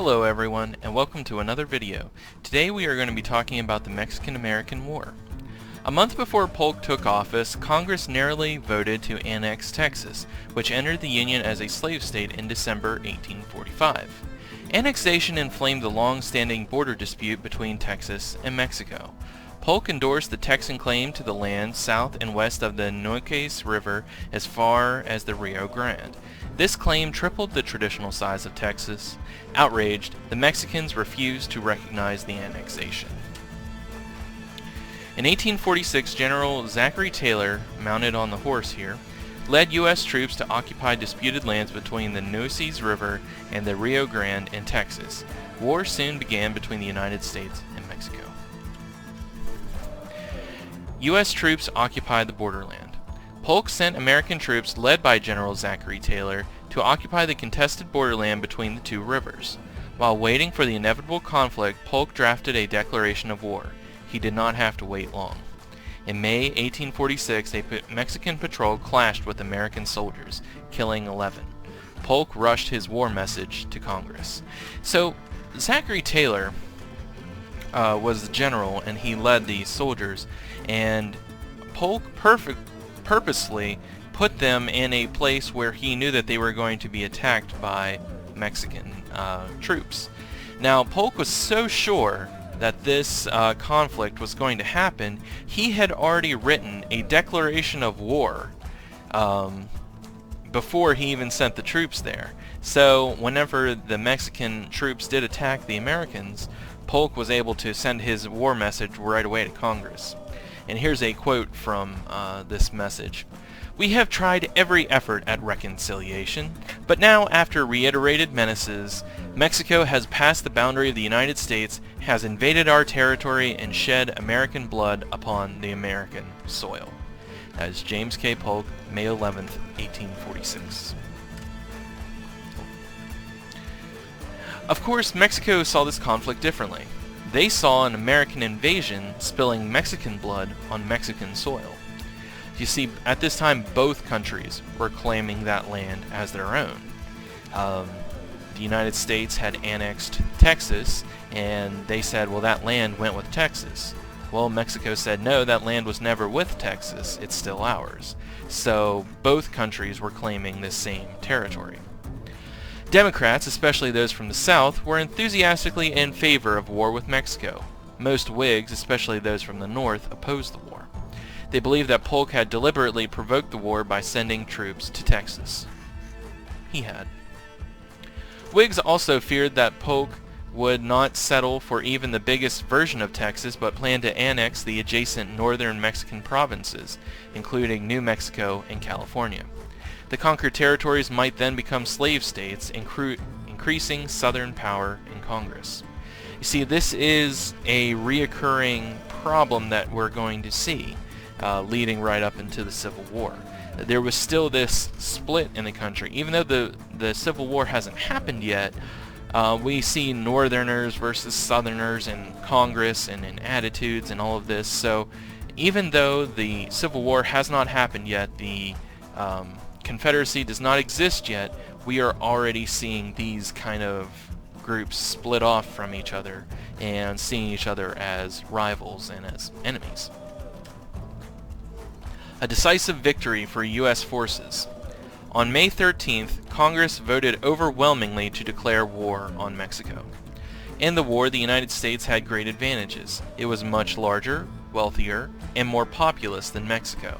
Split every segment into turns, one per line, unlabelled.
Hello everyone, and welcome to another video. Today we are going to be talking about the Mexican-American War. A month before Polk took office, Congress narrowly voted to annex Texas, which entered the Union as a slave state in December 1845. Annexation inflamed the long-standing border dispute between Texas and Mexico. Polk endorsed the Texan claim to the land south and west of the Nueces River as far as the Rio Grande. This claim tripled the traditional size of Texas. Outraged, the Mexicans refused to recognize the annexation. In 1846, General Zachary Taylor, mounted on the horse here, led U.S. troops to occupy disputed lands between the Nueces River and the Rio Grande in Texas. War soon began between the United States and Mexico. U.S. troops occupied the borderland. Polk sent American troops led by General Zachary Taylor to occupy the contested borderland between the two rivers. While waiting for the inevitable conflict, Polk drafted a declaration of war. He did not have to wait long. In May 1846, a Mexican patrol clashed with American soldiers, killing 11. Polk rushed his war message to Congress. So, Zachary Taylor was the general, and he led these soldiers, and Polk purposely put them in a place where he knew that they were going to be attacked by Mexican troops. Now, Polk was so sure that this conflict was going to happen, he had already written a declaration of war before he even sent the troops there. So whenever the Mexican troops did attack the Americans, Polk was able to send his war message right away to Congress. And here's a quote from this message. "We have tried every effort at reconciliation, but now, after reiterated menaces, Mexico has passed the boundary of the United States, has invaded our territory, and shed American blood upon the American soil." That is James K. Polk, May 11th, 1846. Of course, Mexico saw this conflict differently. They saw an American invasion spilling Mexican blood on Mexican soil. You see, at this time, both countries were claiming that land as their own. The United States had annexed Texas, and they said, well, that land went with Texas. Well, Mexico said, no, that land was never with Texas, it's still ours. So both countries were claiming this same territory. Democrats, especially those from the South, were enthusiastically in favor of war with Mexico. Most Whigs, especially those from the North, opposed the war. They believed that Polk had deliberately provoked the war by sending troops to Texas. He had. Whigs also feared that Polk would not settle for even the biggest version of Texas, but planned to annex the adjacent northern Mexican provinces, including New Mexico and California. The conquered territories might then become slave states, increasing Southern power in Congress. You see, this is a reoccurring problem that we're going to see leading right up into the Civil War. There was still this split in the country. Even though the Civil War hasn't happened yet, we see Northerners versus Southerners in Congress and in attitudes and all of this. So even though the Civil War has not happened yet, the Confederacy does not exist yet, we are already seeing these kind of groups split off from each other and seeing each other as rivals and as enemies. A decisive victory for U.S. forces. On May 13th, Congress voted overwhelmingly to declare war on Mexico. In the war, the United States had great advantages. It was much larger, wealthier, and more populous than Mexico.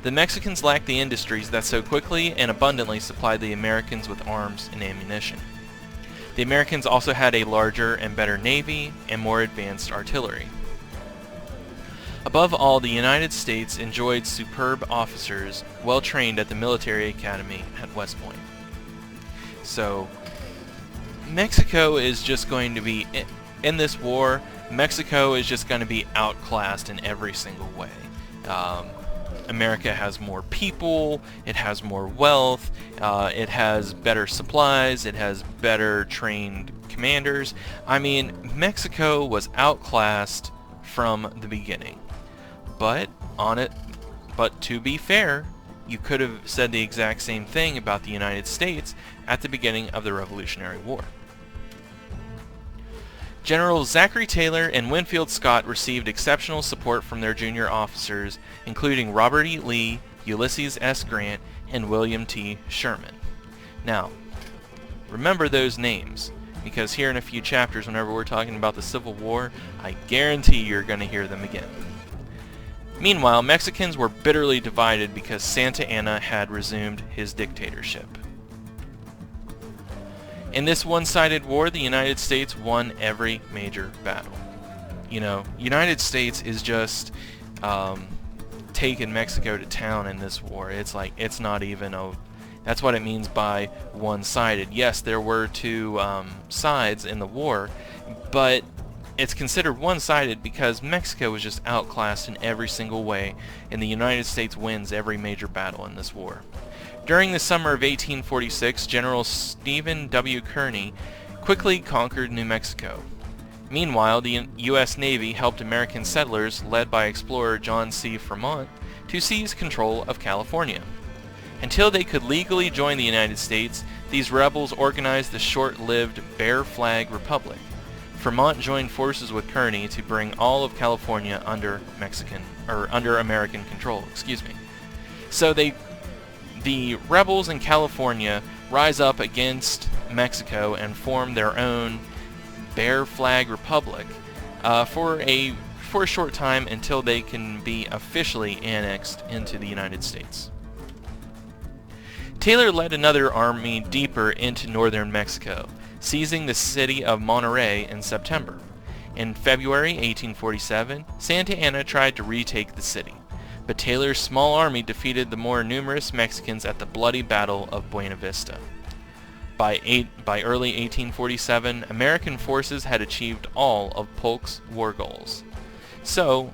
The Mexicans lacked the industries that so quickly and abundantly supplied the Americans with arms and ammunition. The Americans also had a larger and better navy and more advanced artillery. Above all, the United States enjoyed superb officers, well trained at the military academy at West Point. So, Mexico is just going to be, in this war, Mexico is just going to be outclassed in every single way. America has more people, it has more wealth, it has better supplies, it has better trained commanders. I mean, Mexico was outclassed from the beginning. But to be fair, you could have said the exact same thing about the United States at the beginning of the Revolutionary War. Generals Zachary Taylor and Winfield Scott received exceptional support from their junior officers, including Robert E. Lee, Ulysses S. Grant, and William T. Sherman. Now, remember those names, because here in a few chapters, whenever we're talking about the Civil War, I guarantee you're going to hear them again. Meanwhile, Mexicans were bitterly divided because Santa Anna had resumed his dictatorship. In this one-sided war, the United States won every major battle. You know, United States is just taking Mexico to town in this war. It's like, it's not even a... That's what it means by one-sided. Yes, there were two sides in the war, but it's considered one-sided because Mexico was just outclassed in every single way, and the United States wins every major battle in this war. During the summer of 1846, General Stephen W. Kearny quickly conquered New Mexico. Meanwhile, the U.S. Navy helped American settlers, led by explorer John C. Fremont, to seize control of California. Until they could legally join the United States, these rebels organized the short-lived Bear Flag Republic. Fremont joined forces with Kearny to bring all of California under American control. So the rebels in California rise up against Mexico and form their own Bear Flag Republic for a short time until they can be officially annexed into the United States. Taylor led another army deeper into northern Mexico, seizing the city of Monterrey in September. In February 1847, Santa Anna tried to retake the city, but Taylor's small army defeated the more numerous Mexicans at the bloody Battle of Buena Vista. By early 1847, American forces had achieved all of Polk's war goals, so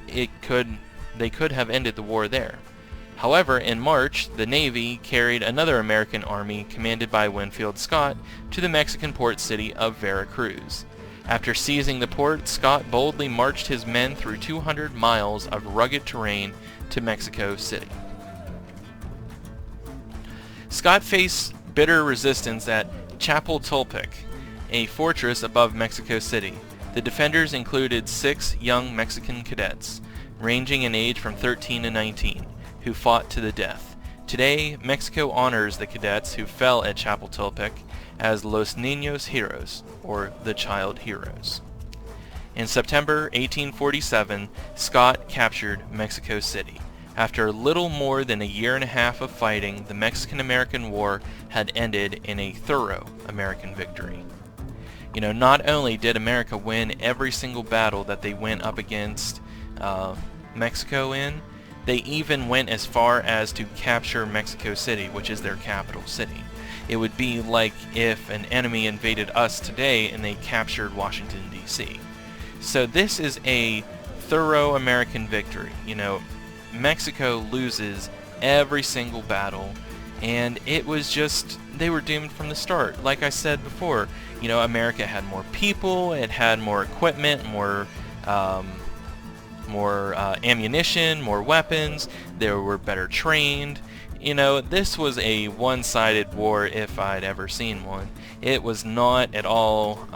they could have ended the war there. However, in March, the Navy carried another American army commanded by Winfield Scott to the Mexican port city of Veracruz. After seizing the port, Scott boldly marched his men through 200 miles of rugged terrain to Mexico City. Scott faced bitter resistance at Chapultepec, a fortress above Mexico City. The defenders included 6 young Mexican cadets, ranging in age from 13 to 19, who fought to the death. Today, Mexico honors the cadets who fell at Chapultepec as Los Niños Heroes, or the Child Heroes. In September 1847, Scott captured Mexico City. After little more than a year and a half of fighting, the Mexican-American War had ended in a thorough American victory. You know, not only did America win every single battle that they went up against Mexico in, they even went as far as to capture Mexico City, which is their capital city. It would be like if an enemy invaded us today and they captured Washington, D.C. So this is a thorough American victory. You know, Mexico loses every single battle, and it was just, they were doomed from the start. Like I said before, you know, America had more people, it had more equipment, more ammunition, more weapons, they were better trained. You know, this was a one-sided war if I'd ever seen one. It was not at all,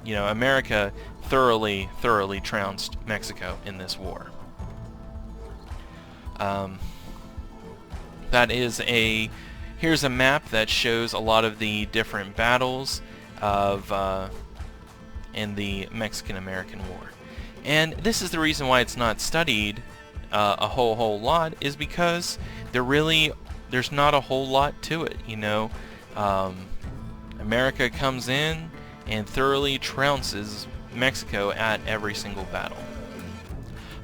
you know, America thoroughly trounced Mexico in this war. Here's a map that shows a lot of the different battles of in the Mexican-American War. And this is the reason why it's not studied a whole lot, is because there's not a whole lot to it, you know. America comes in and thoroughly trounces Mexico at every single battle.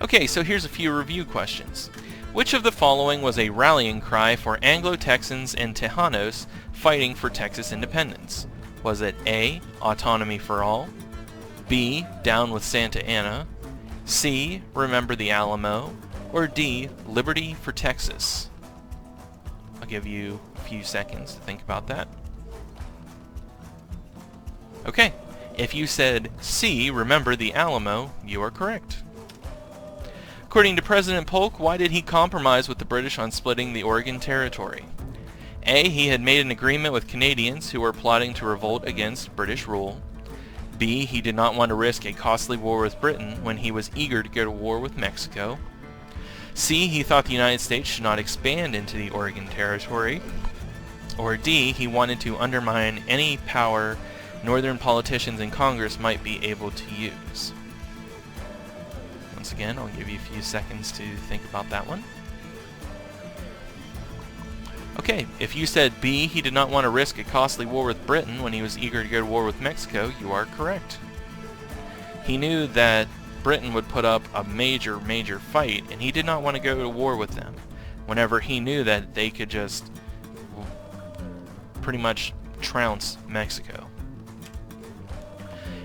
Okay, so here's a few review questions. Which of the following was a rallying cry for Anglo-Texans and Tejanos fighting for Texas independence? Was it A, autonomy for all, B, down with Santa Anna, C, remember the Alamo, or D, liberty for Texas? I'll give you a few seconds to think about that. Okay, if you said C, remember the Alamo, you are correct. According to President Polk, why did he compromise with the British on splitting the Oregon Territory? A, he had made an agreement with Canadians who were plotting to revolt against British rule. B. He did not want to risk a costly war with Britain when he was eager to go to war with Mexico. C. He thought the United States should not expand into the Oregon Territory. Or D. He wanted to undermine any power Northern politicians in Congress might be able to use. Once again, I'll give you a few seconds to think about that one. Okay, if you said B, he did not want to risk a costly war with Britain when he was eager to go to war with Mexico, you are correct. He knew that Britain would put up a major fight, and he did not want to go to war with them, whenever he knew that they could just pretty much trounce Mexico.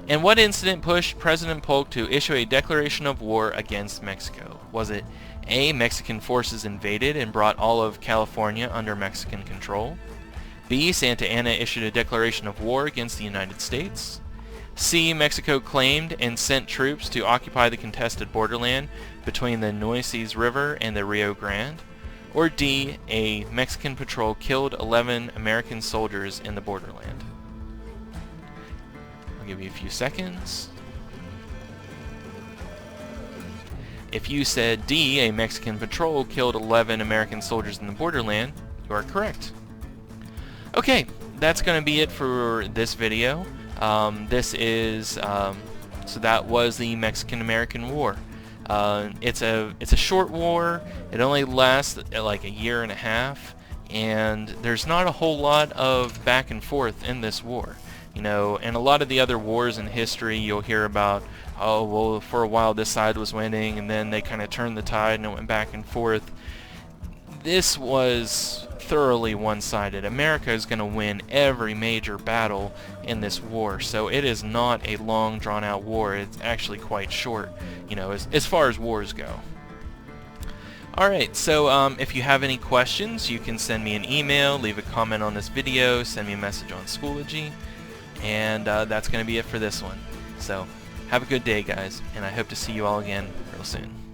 And what incident pushed President Polk to issue a declaration of war against Mexico? Was it A. Mexican forces invaded and brought all of California under Mexican control? B. Santa Anna issued a declaration of war against the United States? C. Mexico claimed and sent troops to occupy the contested borderland between the Nueces River and the Rio Grande? Or D. A Mexican patrol killed 11 American soldiers in the borderland? I'll give you a few seconds. If you said D, a Mexican patrol killed 11 American soldiers in the borderland, you are correct. Okay, that's going to be it for this video. So that was the Mexican-American War. It's a short war. It only lasts like a year and a half, and there's not a whole lot of back and forth in this war. You know, and a lot of the other wars in history, you'll hear about, oh, well, for a while this side was winning, and then they kind of turned the tide and it went back and forth. This was thoroughly one-sided. America is going to win every major battle in this war, so it is not a long, drawn-out war. It's actually quite short, you know, as far as wars go. Alright, so if you have any questions, you can send me an email, leave a comment on this video, send me a message on Schoology. And that's going to be it for this one. So, have a good day, guys, and I hope to see you all again real soon.